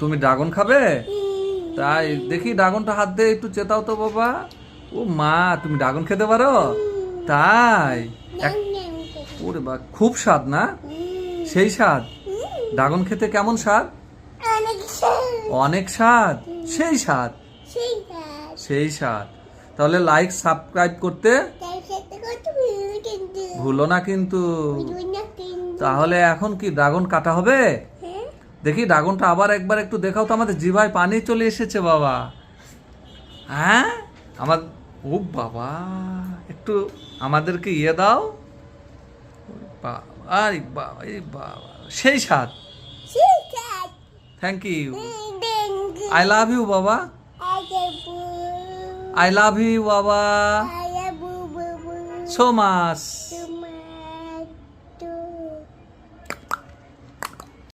তুমি ড্রাগন খাবে? তাই দেখি ড্রাগনটা হাত দিয়ে একটু চেতাও তো বাবা। ও মা, তুমি ড্রাগন খেতে পারো? তাই ওরে বা, খুব স্বাদ না? সেই স্বাদ? ড্রাগন খেতে কেমন স্বাদ? অনেক স্বাদ। সেই স্বাদ? সেই স্বাদ। তাহলে লাইক সাবস্ক্রাইব করতে ভুলো না কিন্তু। তাহলে এখন কি ড্রাগন কাটা হবে? দেখি ড্রাগনটা আবার একবার একটু দেখাও তো, আমাদের জিভায় পানি চলে এসেছে বাবা। হ্যাঁ আমার, ও বাবা, একটু আমাদেরকে ইয়ে দাও। আরে বাবা, এই বাবা, সেই স্বাদ। Thank you. I love you বাবা। আই লাভ ইউ বাবা সো মাচ।